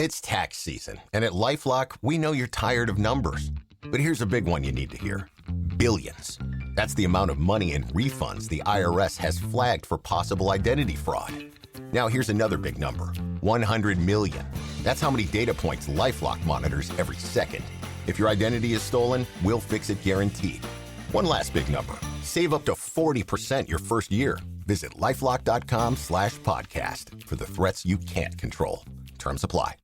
It's tax season, and at LifeLock, we know you're tired of numbers. But here's a big one you need to hear. Billions. That's the amount of money in refunds the IRS has flagged for possible identity fraud. Now here's another big number. 100 million. That's how many data points LifeLock monitors every second. If your identity is stolen, we'll fix it guaranteed. One last big number. Save up to 40% your first year. Visit lifelock.com/podcast for the threats you can't control. Terms apply.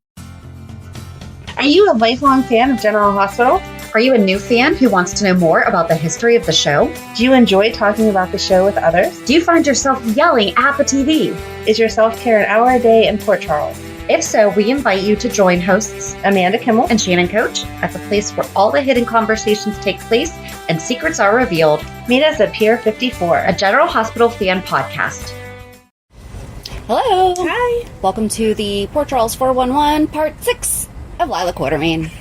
Are you a lifelong fan of General Hospital? Are you a new fan who wants to know more about the history of the show? Do you enjoy talking about the show with others? Do you find yourself yelling at the TV? Is your self-care an hour a day in Port Charles? If so, we invite you to join hosts Amanda Kimmel and Shannon Coach at the place where all the hidden conversations take place and secrets are revealed. Meet us at Pier 54, a General Hospital fan podcast. Hello. Hi. Welcome to the Port Charles 411 Part 6 of Lila Quartermaine.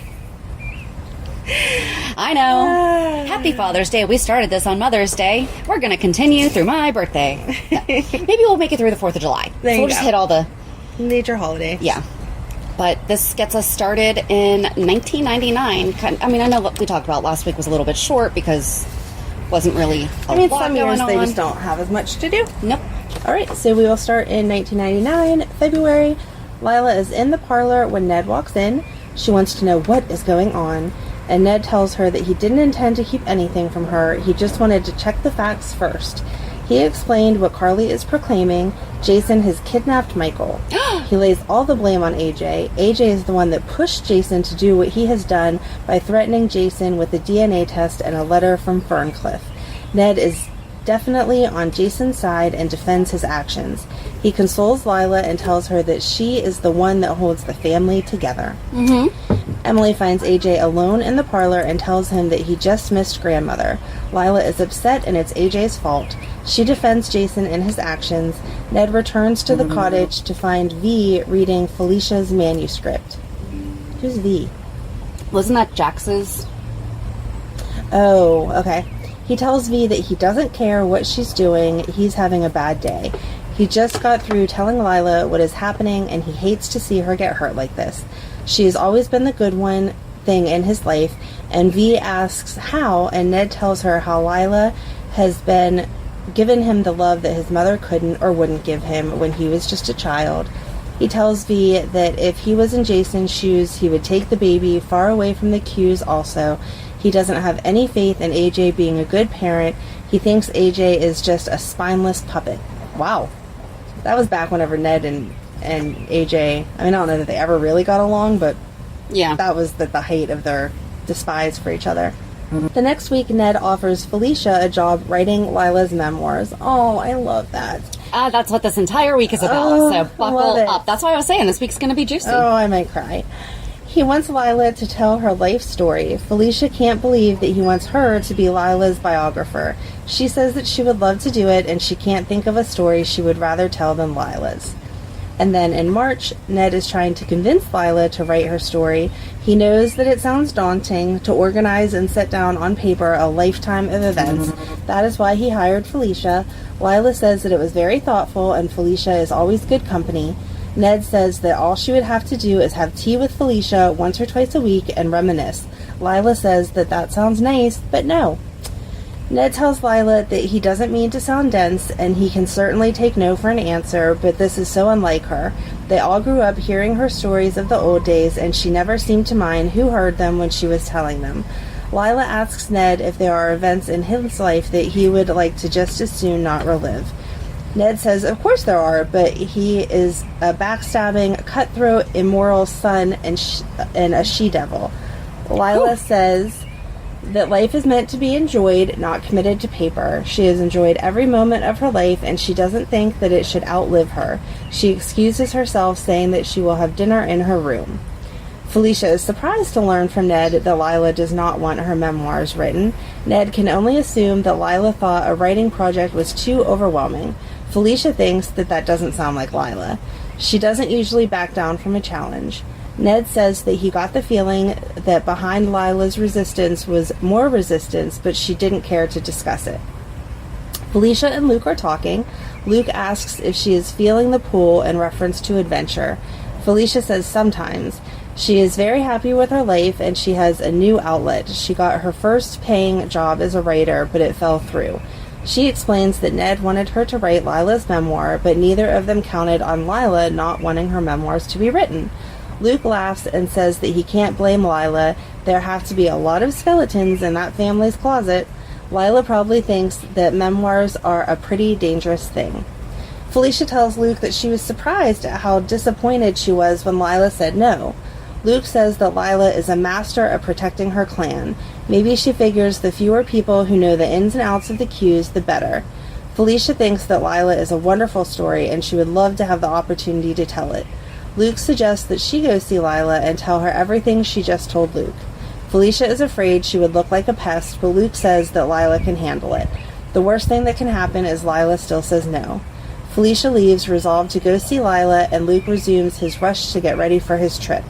I know. Happy Father's Day. We started this on Mother's Day. We're going to continue through my birthday. Maybe we'll make it through the 4th of July. There so we'll just hit all the major holidays. Yeah. But this gets us started in 1999. I mean, I know what we talked about last week was a little bit short because it wasn't really a lot some years going they on. just don't have as much to do. Nope. All right, so we will start in 1999, February. Lila is in the parlor when Ned walks in. She wants to know what is going on, and Ned tells her that he didn't intend to keep anything from her. He just wanted to check the facts first. He explained what Carly is proclaiming. Jason has kidnapped Michael. He lays all the blame on AJ. AJ is the one that pushed Jason to do what he has done by threatening Jason with a DNA test and a letter from Ferncliff. Ned is definitely on Jason's side and defends his actions. He consoles Lila and tells her that she is the one that holds the family together. Emily finds AJ alone in the parlor and tells him that he just missed grandmother. Lila is upset and it's AJ's fault. She defends Jason in his actions. Ned returns to the cottage to find V reading Felicia's manuscript. Who's V? Wasn't that Jax's? Oh, okay. He tells V that he doesn't care what she's doing. He's having a bad day. He just got through telling Lila what is happening and he hates to see her get hurt like this. She has always been the good one thing in his life, and V asks how, and Ned tells her how Lila has been given him the love that his mother couldn't or wouldn't give him when he was just a child. He tells V that if he was in Jason's shoes, he would take the baby far away from the cues also. He doesn't have any faith in AJ being a good parent. He thinks AJ is just a spineless puppet. Wow. That was back whenever Ned and AJ, I mean, I don't know that they ever really got along, but Yeah. that was the height of their despise for each other. The next week, Ned offers Felicia a job writing Lila's memoirs. Oh, I love that. That's what this entire week is about, Oh, so I buckle love it. up. That's why I was saying this week's going to be juicy. Oh, I might cry. He wants Lila to tell her life story. Felicia can't believe that he wants her to be Lila's biographer. She says that she would love to do it, and she can't think of a story she would rather tell than Lila's. And then in March, Ned is trying to convince Lila to write her story. He knows that it sounds daunting to organize and set down on paper a lifetime of events. That is why he hired Felicia. Lila says that it was very thoughtful and Felicia is always good company. Ned says that all she would have to do is have tea with Felicia once or twice a week and reminisce. Lila says that that sounds nice, but no. Ned tells Lila that he doesn't mean to sound dense, and he can certainly take no for an answer, but this is so unlike her. They all grew up hearing her stories of the old days, and she never seemed to mind who heard them when she was telling them. Lila asks Ned if there are events in his life that he would like to just as soon not relive. Ned says, of course there are, but he is a backstabbing, cutthroat, immoral son and a she-devil. Lila says that life is meant to be enjoyed, not committed to paper. She has enjoyed every moment of her life, and she doesn't think that it should outlive her. She excuses herself, saying that she will have dinner in her room. Felicia is surprised to learn from Ned that Lila does not want her memoirs written. Ned can only assume that Lila thought a writing project was too overwhelming. Felicia thinks that that doesn't sound like Lila. She doesn't usually back down from a challenge. Ned says that he got the feeling that behind Lila's resistance was more resistance, but she didn't care to discuss it. Felicia and Luke are talking. Luke asks if she is feeling the pull in reference to adventure. Felicia says sometimes. She is very happy with her life and she has a new outlet. She got her first paying job as a writer, but it fell through. She explains that Ned wanted her to write Lila's memoir, but neither of them counted on Lila not wanting her memoirs to be written. Luke laughs and says that he can't blame Lila. There have to be a lot of skeletons in that family's closet. Lila probably thinks that memoirs are a pretty dangerous thing. Felicia tells Luke that she was surprised at how disappointed she was when Lila said no. Luke says that Lila is a master of protecting her clan. Maybe she figures the fewer people who know the ins and outs of the Qs, the better. Felicia thinks that Lila is a wonderful story and she would love to have the opportunity to tell it. Luke suggests that she go see Lila and tell her everything she just told Luke. Felicia is afraid she would look like a pest, but Luke says that Lila can handle it. The worst thing that can happen is Lila still says no. Felicia leaves, resolved to go see Lila, and Luke resumes his rush to get ready for his trip.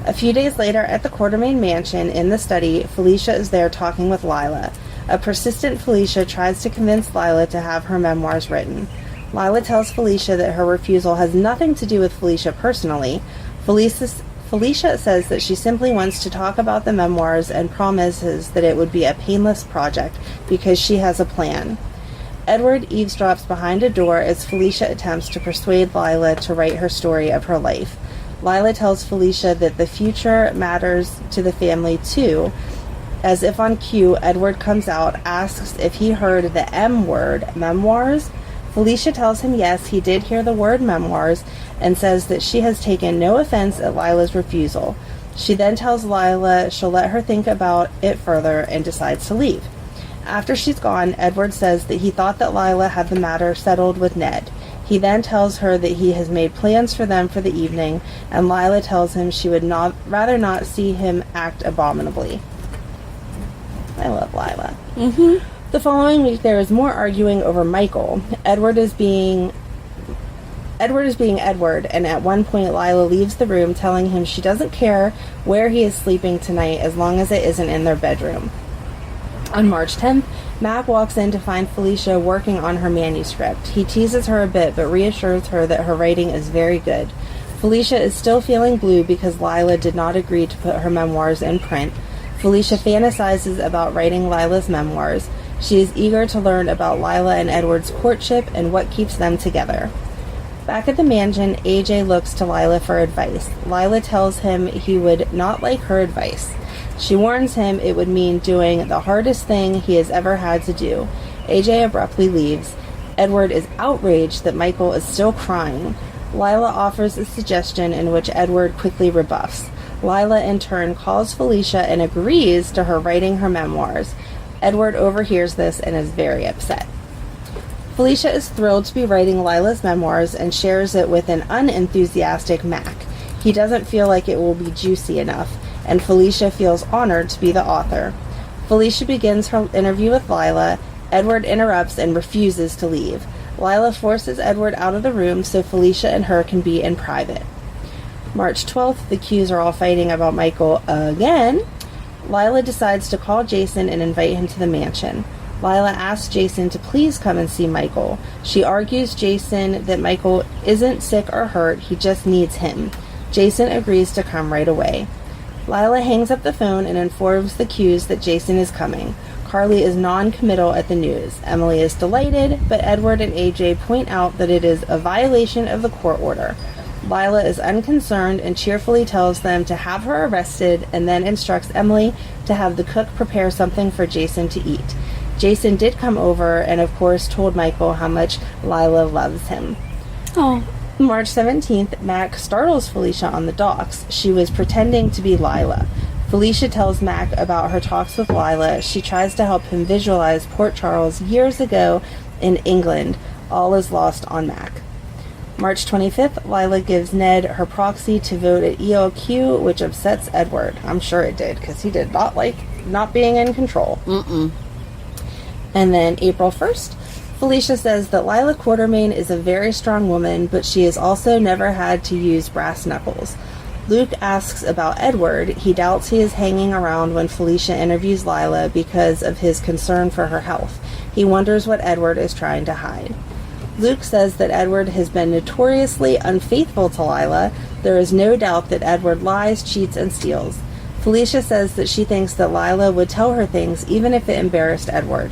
A few days later, at the Quartermaine mansion in the study, Felicia is there talking with Lila. A persistent Felicia tries to convince Lila to have her memoirs written. Lila tells Felicia that her refusal has nothing to do with Felicia personally. Felicia says that she simply wants to talk about the memoirs and promises that it would be a painless project because she has a plan. Edward eavesdrops behind a door as Felicia attempts to persuade Lila to write her story of her life. Lila tells Felicia that the future matters to the family too. As if on cue, Edward comes out, asks if he heard the M word, memoirs. Felicia tells him yes, he did hear the word memoirs, and says that she has taken no offense at Lila's refusal. She then tells Lila she'll let her think about it further and decides to leave. After she's gone, Edward says that he thought that Lila had the matter settled with Ned. He then tells her that he has made plans for them for the evening, and Lila tells him she would rather not see him act abominably. I love Lila. The following week, there is more arguing over Michael. Edward is being Edward, and at one point Lila leaves the room telling him she doesn't care where he is sleeping tonight as long as it isn't in their bedroom. On March 10th, Mac walks in to find Felicia working on her manuscript. He teases her a bit, but reassures her that her writing is very good. Felicia is still feeling blue because Lila did not agree to put her memoirs in print. Felicia fantasizes about writing Lila's memoirs. She is eager to learn about Lila and Edward's courtship and what keeps them together. Back at the mansion, AJ looks to Lila for advice. Lila tells him he would not like her advice. She warns him it would mean doing the hardest thing he has ever had to do. AJ abruptly leaves. Edward is outraged that Michael is still crying. Lila offers a suggestion in which Edward quickly rebuffs. Lila in turn calls Felicia and agrees to her writing her memoirs. Edward overhears this and is very upset. Felicia is thrilled to be writing Lila's memoirs and shares it with an unenthusiastic Mac. He doesn't feel like it will be juicy enough, and Felicia feels honored to be the author. Felicia begins her interview with Lila. Edward interrupts and refuses to leave. Lila forces Edward out of the room so Felicia and her can be in private. March 12th, the Qs are all fighting about Michael again. Lila decides to call Jason and invite him to the mansion. Lila asks Jason to please come and see Michael. She argues Jason that Michael isn't sick or hurt, he just needs him. Jason agrees to come right away. Lila hangs up the phone and informs the Qs that Jason is coming. Carly is non-committal at the news. Emily is delighted, but Edward and AJ point out that it is a violation of the court order. Lila is unconcerned and cheerfully tells them to have her arrested and then instructs Emily to have the cook prepare something for Jason to eat. Jason did come over and of course told Michael how much Lila loves him. Oh. March 17th, Mac startles Felicia on the docks. She was pretending to be Lila. Felicia tells Mac about her talks with Lila. She tries to help him visualize Port Charles years ago in England. All is lost on Mac. March 25th, Lila gives Ned her proxy to vote at ELQ, which upsets Edward. I'm sure it did, because he did not like not being in control. And then April 1st, Felicia says that Lila Quartermaine is a very strong woman, but she has also never had to use brass knuckles. Luke asks about Edward. He doubts he is hanging around when Felicia interviews Lila because of his concern for her health. He wonders what Edward is trying to hide. Luke says that Edward has been notoriously unfaithful to Lila. There is no doubt that Edward lies, cheats, and steals. Felicia says that she thinks that Lila would tell her things even if it embarrassed Edward.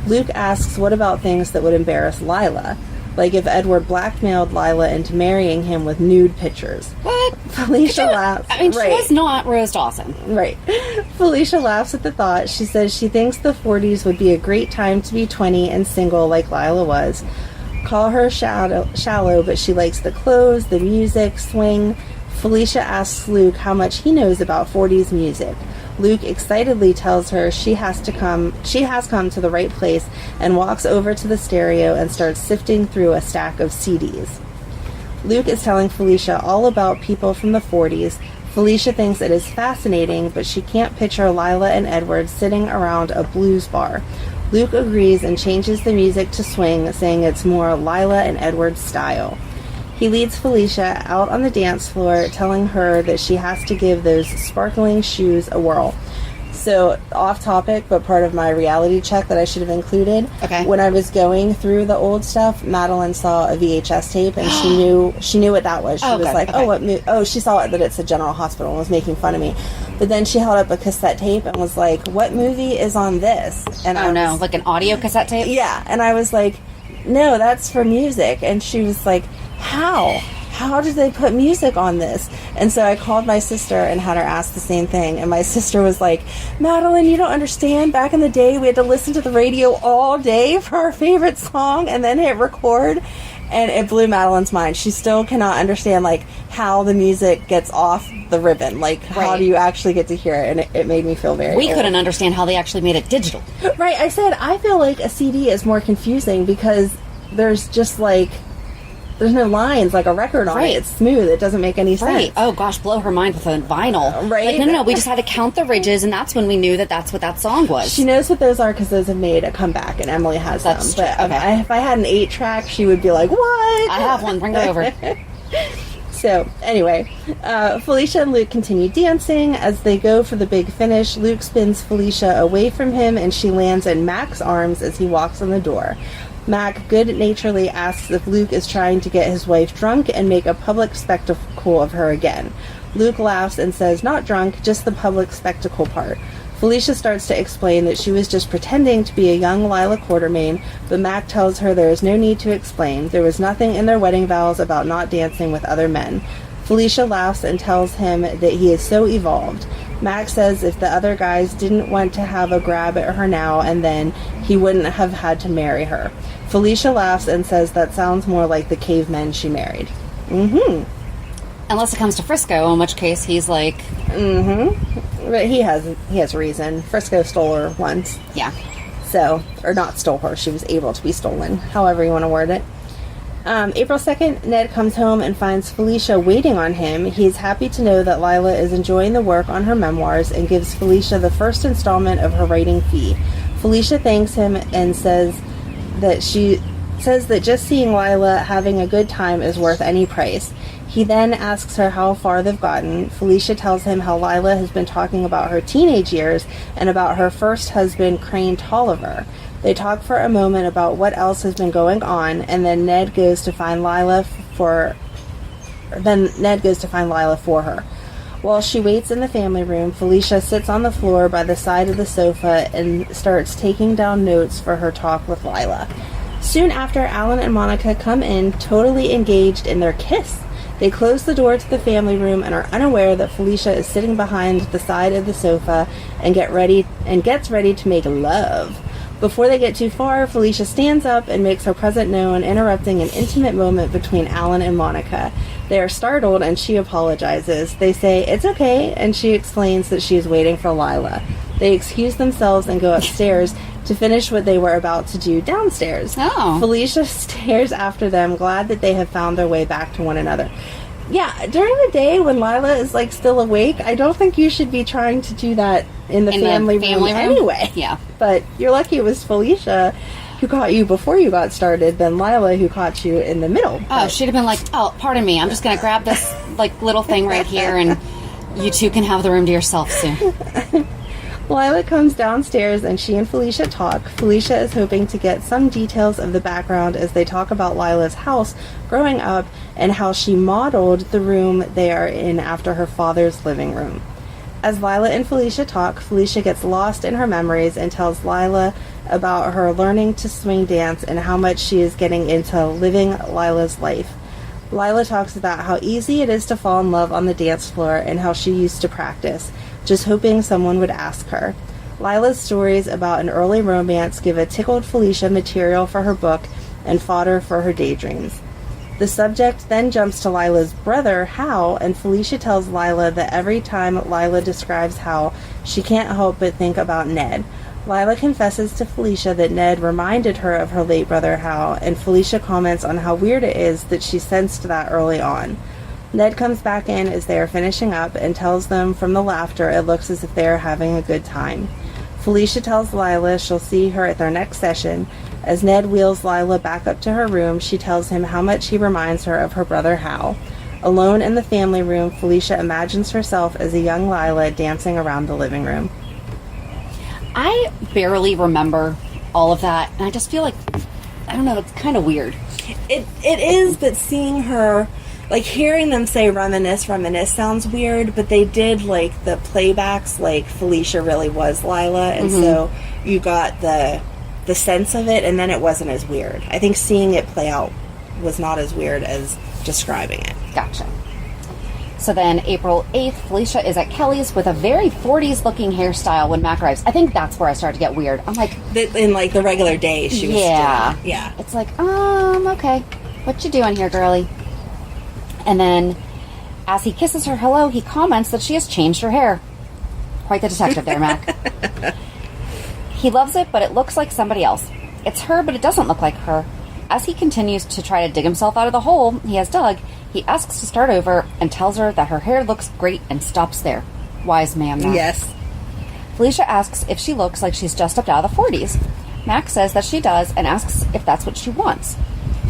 Luke asks what about things that would embarrass Lila, like if Edward blackmailed Lila into marrying him with nude pictures. What? Felicia laughs. I mean, she was not Rose Dawson. Right. Felicia laughs at the thought. She says she thinks the 40s would be a great time to be 20 and single like Lila was. Call her shallow, but she likes the clothes, the music, swing. Felicia asks Luke how much he knows about 40s music. Luke excitedly tells her she has come to the right place and walks over to the stereo and starts sifting through a stack of CDs. Luke is telling Felicia all about people from the 40s. Felicia thinks it is fascinating, but she can't picture Lila and Edward sitting around a blues bar. Luke agrees and changes the music to swing, saying it's more Lila and Edward style. He leads Felicia out on the dance floor, telling her that she has to give those sparkling shoes a whirl. So, off topic, but part of my reality check that I should have included. Okay. When I was going through the old stuff, Madeline saw a VHS tape, and she knew what that was. She was like, okay. "Oh, she saw it that it's a General Hospital," and was making fun of me. But then she held up a cassette tape and was like, "What movie is on this?" And like an audio cassette tape? Yeah, and I was like, "No, that's for music." And she was like, How did they put music on this? And so I called my sister and had her ask the same thing. And my sister was like, Madeline, you don't understand. Back in the day, we had to listen to the radio all day for our favorite song and then hit record. And it blew Madeline's mind. She still cannot understand, like, how the music gets off the ribbon. Like, how do you actually get to hear it? And it made me feel very old. Couldn't understand how they actually made it digital. Right. I said, I feel like a CD is more confusing because there's just, like... There's no lines like a record on it. It's smooth. It doesn't make any sense. Right. Oh, gosh, blow her mind with a vinyl. Right. Like, no. We just had to count the ridges, and that's when we knew that that's what that song was. She knows what those are because those have made a comeback, and Emily has them. But if I had an 8-track, she would be like, what? I have one. Bring it over. So, anyway, Felicia and Luke continue dancing. As they go for the big finish, Luke spins Felicia away from him, and she lands in Mac's arms as he walks in the door. Mac good-naturedly asks if Luke is trying to get his wife drunk and make a public spectacle of her again. Luke laughs and says not drunk, just the public spectacle part. Felicia starts to explain that she was just pretending to be a young Lila Quartermaine, but Mac tells her there is no need to explain. There was nothing in their wedding vows about not dancing with other men. Felicia laughs and tells him that he is so evolved. Mac says if the other guys didn't want to have a grab at her now and then, he wouldn't have had to marry her. Felicia laughs and says that sounds more like the cavemen she married. Unless it comes to Frisco, in which case he's like... But he has reason. Frisco stole her once. Yeah. So, or not stole her, she was able to be stolen. However you want to word it. April 2nd, Ned comes home and finds Felicia waiting on him. He's happy to know that Lila is enjoying the work on her memoirs and gives Felicia the first installment of her writing fee. Felicia thanks him and says that just seeing Lila having a good time is worth any price. He then asks her how far they've gotten. Felicia tells him how Lila has been talking about her teenage years and about her first husband, Crane Tolliver. They talk for a moment about what else has been going on, and then Ned goes to find Lila for her. While she waits in the family room, Felicia sits on the floor by the side of the sofa and starts taking down notes for her talk with Lila. Soon after, Alan and Monica come in, totally engaged in their kiss. They close the door to the family room and are unaware that Felicia is sitting behind the side of the sofa and gets ready to make love. Before they get too far, Felicia stands up and makes her presence known, interrupting an intimate moment between Alan and Monica. They are startled and she apologizes. They say it's okay, and she explains that she is waiting for Lila. They excuse themselves and go upstairs to finish what they were about to do downstairs. Oh. Felicia stares after them, glad that they have found their way back to one another. Yeah, during the day when Lila is like still awake, I don't think you should be trying to do that in the family room anyway. Yeah. But you're lucky it was Felicia who caught you before you got started than Lila who caught you in the middle. Oh, she'd have been like, oh, pardon me, I'm just going to grab this like little thing right here and you two can have the room to yourself soon. Lila comes downstairs and she and Felicia talk. Felicia is hoping to get some details of the background as they talk about Lila's house growing up and how she modeled the room they are in after her father's living room. As Lila and Felicia talk, Felicia gets lost in her memories and tells Lila about her learning to swing dance and how much she is getting into living Lila's life. Lila talks about how easy it is to fall in love on the dance floor and how she used to practice, just hoping someone would ask her. Lila's stories about an early romance give a tickled Felicia material for her book and fodder for her daydreams. The subject then jumps to Lila's brother, Hal, and Felicia tells Lila that every time Lila describes Hal, she can't help but think about Ned. Lila confesses to Felicia that Ned reminded her of her late brother Hal, and Felicia comments on how weird it is that she sensed that early on. Ned comes back in as they are finishing up and tells them from the laughter it looks as if they are having a good time. Felicia tells Lila she'll see her at their next session. As Ned wheels Lila back up to her room, she tells him how much he reminds her of her brother Hal. Alone in the family room, Felicia imagines herself as a young Lila dancing around the living room. I barely remember all of that, and I just feel like, I don't know, it's kind of weird. It is, but seeing her, like, hearing them say reminisce sounds weird, but they did, like, the playbacks, like, Felicia really was Lila, and so you got the sense of it, and then it wasn't as weird. I think seeing it play out was not as weird as describing it. Gotcha. So then, April 8th, Felicia is at Kelly's with a very 40s-looking hairstyle when Mac arrives. I think that's where I started to get weird. I'm like... In, like, the regular day, she was still... Yeah. It's like, okay. What you doing here, girlie? And then, as he kisses her hello, he comments that she has changed her hair. Quite the detective there, Mac. He loves it, but it looks like somebody else. It's her, but it doesn't look like her. As he continues to try to dig himself out of the hole he has dug, he asks to start over and tells her that her hair looks great and stops there. Wise man, Mac. Yes. Felicia asks if she looks like she's just stepped out of the 40s. Mac says that she does and asks if that's what she wants.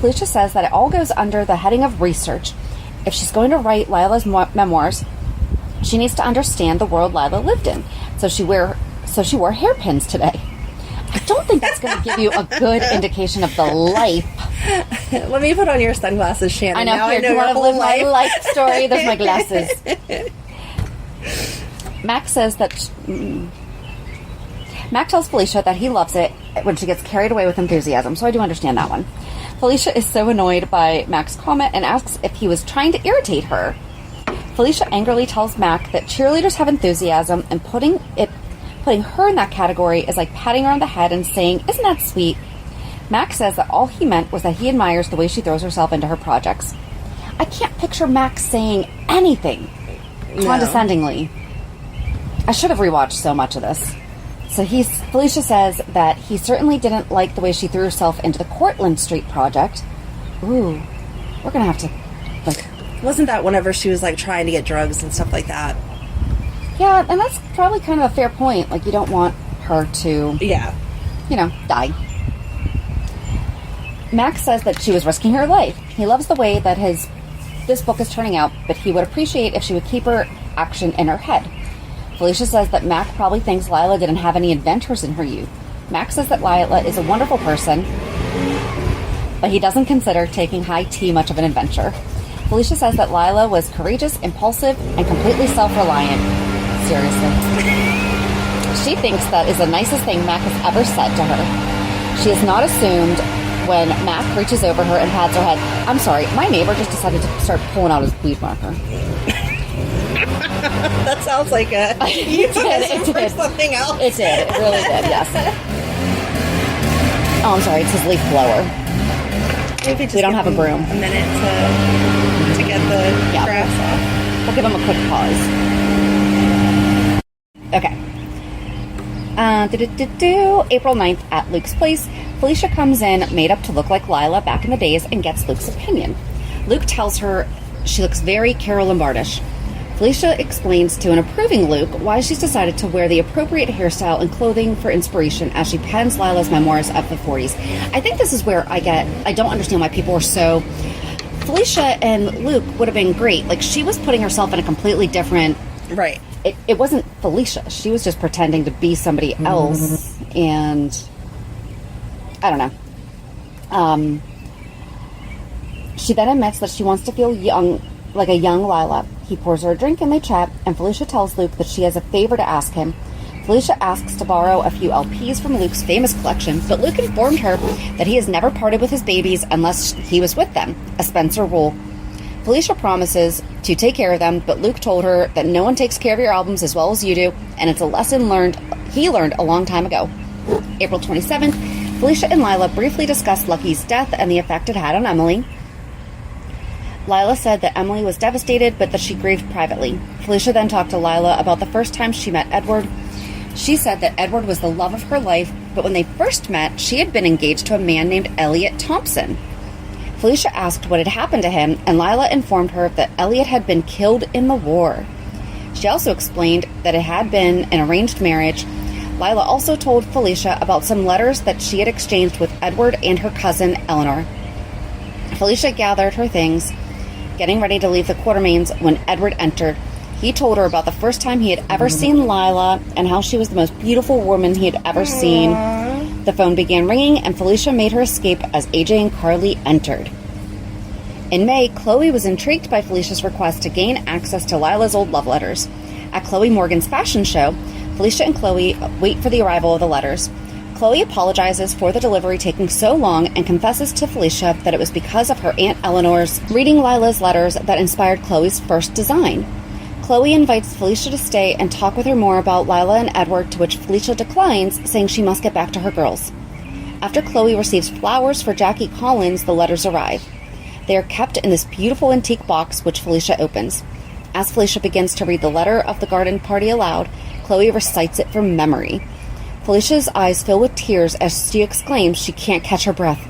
Felicia says that it all goes under the heading of research. If she's going to write Lila's memoirs, she needs to understand the world Lila lived in. So she wore hairpins today. I don't think that's going to give you a good indication of the life. Let me put on your sunglasses, Shannon. I know. Now Here, I know do you your want to whole live life. my life story? There's my glasses. Mac tells Felicia that he loves it when she gets carried away with enthusiasm, so I do understand that one. Felicia is so annoyed by Mac's comment and asks if he was trying to irritate her. Felicia angrily tells Mac that cheerleaders have enthusiasm, and putting her in that category is like patting her on the head and saying, "Isn't that sweet?" Mac says that all he meant was that he admires the way she throws herself into her projects. I can't picture Mac saying anything condescendingly. I should have rewatched so much of this. So Felicia says that he certainly didn't like the way she threw herself into the Cortlandt Street project. Ooh, we're gonna have to, like... Wasn't that whenever she was, like, trying to get drugs and stuff like that? Yeah, and that's probably kind of a fair point. Like, you don't want her to... Yeah. Die. Max says that she was risking her life. He loves the way that this book is turning out, but he would appreciate if she would keep her action in her head. Felicia says that Mac probably thinks Lila didn't have any adventures in her youth. Max says that Lila is a wonderful person, but he doesn't consider taking high tea much of an adventure. Felicia says that Lila was courageous, impulsive, and completely self-reliant. Seriously. She thinks that is the nicest thing Mac has ever said to her. She is not assumed when Mac reaches over her and pats her head. I'm sorry, my neighbor just decided to start pulling out his weed marker. That sounds like a... It did. Something else. It did. It really did, yes. Oh, I'm sorry, it's his leaf blower. Maybe just we don't have a broom. A minute to get the grass off. We'll give him a quick pause. Okay. April 9th at Luke's place. Felicia comes in, made up to look like Lila back in the days, and gets Luke's opinion. Luke tells her she looks very Carol Lombardish. Felicia explains to an approving Luke why she's decided to wear the appropriate hairstyle and clothing for inspiration as she pens Lila's memoirs of the 40s. I think this is where I don't understand why people are so... Felicia and Luke would have been great. Like, she was putting herself in a completely different... Right. it wasn't Felicia. She was just pretending to be somebody else. And I don't know. She then admits that she wants to feel young, like a young Lila. He pours her a drink and they chat, and Felicia tells Luke that she has a favor to ask him. Felicia asks to borrow a few LPs from Luke's famous collection, but Luke informed her that he has never parted with his babies unless he was with them, a Spencer rule. Felicia promises to take care of them, but Luke told her that no one takes care of your albums as well as you do, and it's a lesson he learned a long time ago. April 27th, Felicia and Lila briefly discussed Lucky's death and the effect it had on Emily. Lila said that Emily was devastated, but that she grieved privately. Felicia then talked to Lila about the first time she met Edward. She said that Edward was the love of her life, but when they first met, she had been engaged to a man named Elliot Thompson. Felicia asked what had happened to him, and Lila informed her that Elliot had been killed in the war. She also explained that it had been an arranged marriage. Lila also told Felicia about some letters that she had exchanged with Edward and her cousin Eleanor. Felicia gathered her things, getting ready to leave the Quartermaines when Edward entered. He told her about the first time he had ever seen Lila and how she was the most beautiful woman he had ever seen. The phone began ringing, and Felicia made her escape as AJ and Carly entered. In May, Chloe was intrigued by Felicia's request to gain access to Lila's old love letters. At Chloe Morgan's fashion show, Felicia and Chloe wait for the arrival of the letters. Chloe apologizes for the delivery taking so long and confesses to Felicia that it was because of her Aunt Eleanor's reading Lila's letters that inspired Chloe's first design. Chloe invites Felicia to stay and talk with her more about Lila and Edward, to which Felicia declines, saying she must get back to her girls. After Chloe receives flowers for Jackie Collins, the letters arrive. They are kept in this beautiful antique box, which Felicia opens. As Felicia begins to read the letter of the garden party aloud, Chloe recites it from memory. Felicia's eyes fill with tears as she exclaims she can't catch her breath.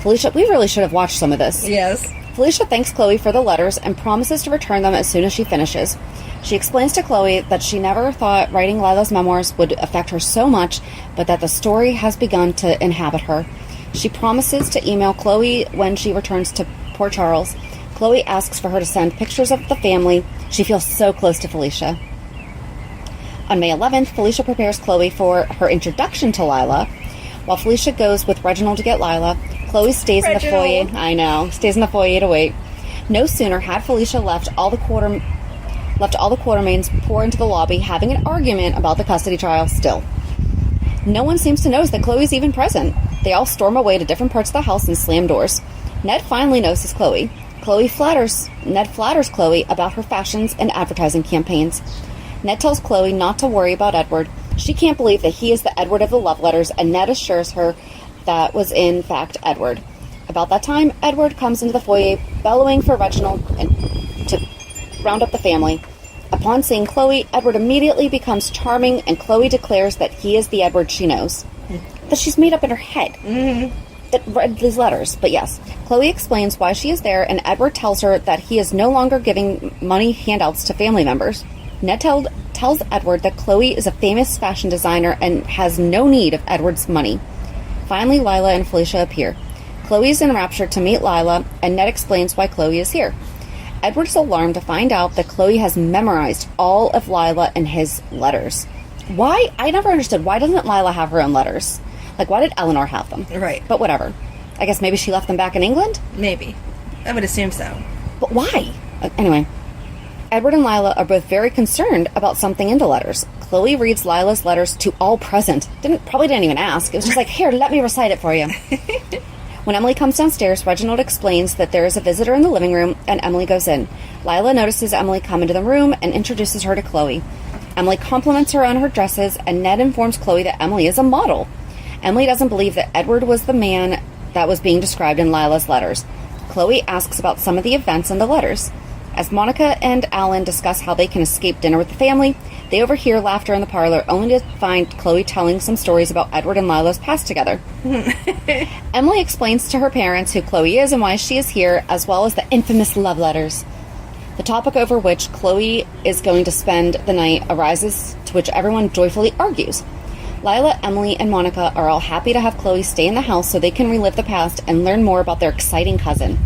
Felicia, we really should have watched some of this. Yes. Felicia thanks Chloe for the letters and promises to return them as soon as she finishes. She explains to Chloe that she never thought writing Lila's memoirs would affect her so much, but that the story has begun to inhabit her. She promises to email Chloe when she returns to Port Charles. Chloe asks for her to send pictures of the family. She feels so close to Felicia. On May 11th, Felicia prepares Chloe for her introduction to Lila. While Felicia goes with Reginald to get Lila, Chloe stays in the foyer. I know, stays in the foyer to wait. No sooner had Felicia left all the Quartermaines pour into the lobby, having an argument about the custody trial still. No one seems to notice that Chloe's even present. They all storm away to different parts of the house and slam doors. Ned finally notices Chloe. Ned flatters Chloe about her fashions and advertising campaigns. Ned tells Chloe not to worry about Edward. She can't believe that he is the Edward of the love letters, and Ned assures her that was in fact Edward. About that time, Edward comes into the foyer, bellowing for Reginald and to round up the family. Upon seeing Chloe, Edward immediately becomes charming, and Chloe declares that he is the Edward she knows. That she's made up in her head. That read these letters, but yes. Chloe explains why she is there, and Edward tells her that he is no longer giving money handouts to family members. Ned tells Edward that Chloe is a famous fashion designer and has no need of Edward's money. Finally, Lila and Felicia appear. Chloe is enraptured to meet Lila, and Ned explains why Chloe is here. Edward is alarmed to find out that Chloe has memorized all of Lila and his letters. Why? I never understood. Why doesn't Lila have her own letters? Like, why did Eleanor have them? Right. But whatever. I guess maybe she left them back in England? Maybe. I would assume so. But why? Anyway. Edward and Lila are both very concerned about something in the letters. Chloe reads Lila's letters to all present. Probably didn't even ask. It was just like, here, let me recite it for you. When Emily comes downstairs, Reginald explains that there is a visitor in the living room, and Emily goes in. Lila notices Emily come into the room and introduces her to Chloe. Emily compliments her on her dresses, and Ned informs Chloe that Emily is a model. Emily doesn't believe that Edward was the man that was being described in Lila's letters. Chloe asks about some of the events in the letters. As Monica and Alan discuss how they can escape dinner with the family, they overhear laughter in the parlor, only to find Chloe telling some stories about Edward and Lila's past together. Emily explains to her parents who Chloe is and why she is here, as well as the infamous love letters. The topic over which Chloe is going to spend the night arises, to which everyone joyfully argues. Lila, Emily, and Monica are all happy to have Chloe stay in the house so they can relive the past and learn more about their exciting cousin.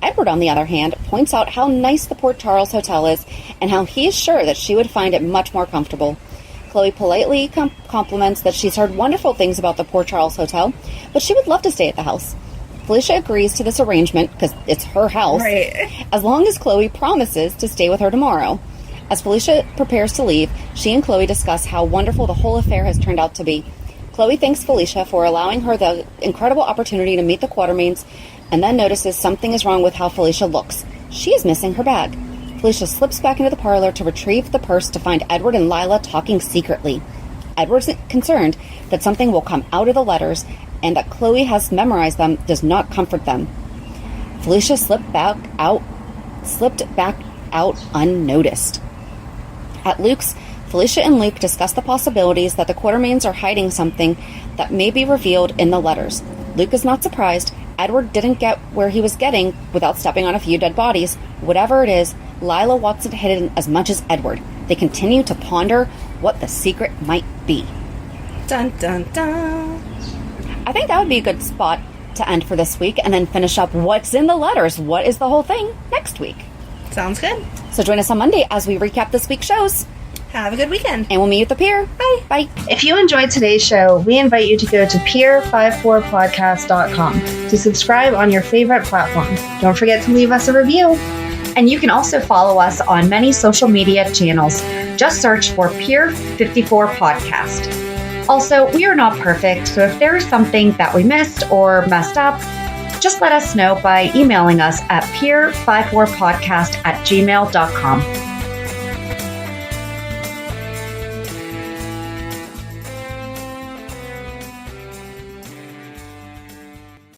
Edward, on the other hand, points out how nice the Port Charles Hotel is and how he is sure that she would find it much more comfortable. Chloe politely compliments that she's heard wonderful things about the Port Charles Hotel, but she would love to stay at the house. Felicia agrees to this arrangement because it's her house, Right. as long as Chloe promises to stay with her tomorrow. As Felicia prepares to leave, she and Chloe discuss how wonderful the whole affair has turned out to be. Chloe thanks Felicia for allowing her the incredible opportunity to meet the Quartermaines, and then notices something is wrong with how Felicia looks. She is missing her bag. Felicia slips back into the parlor to retrieve the purse to find Edward and Lila talking secretly. Edward's concerned that something will come out of the letters, and that Chloe has memorized them does not comfort them. Felicia slipped back out unnoticed. At Luke's, Felicia and Luke discuss the possibilities that the Quartermaines are hiding something that may be revealed in the letters. Luke is not surprised. Edward didn't get where he was getting without stepping on a few dead bodies. Whatever it is, Lila wants it hidden as much as Edward. They continue to ponder what the secret might be. Dun dun dun. I think that would be a good spot to end for this week, and then finish up what's in the letters. What is the whole thing next week? Sounds good. So join us on Monday as we recap this week's shows. Have a good weekend. And we'll meet you at the pier. Bye. Bye. If you enjoyed today's show, we invite you to go to pier54podcast.com to subscribe on your favorite platform. Don't forget to leave us a review. And you can also follow us on many social media channels. Just search for Pier 54 Podcast. Also, we are not perfect, so if there is something that we missed or messed up, just let us know by emailing us at pier54podcast@gmail.com.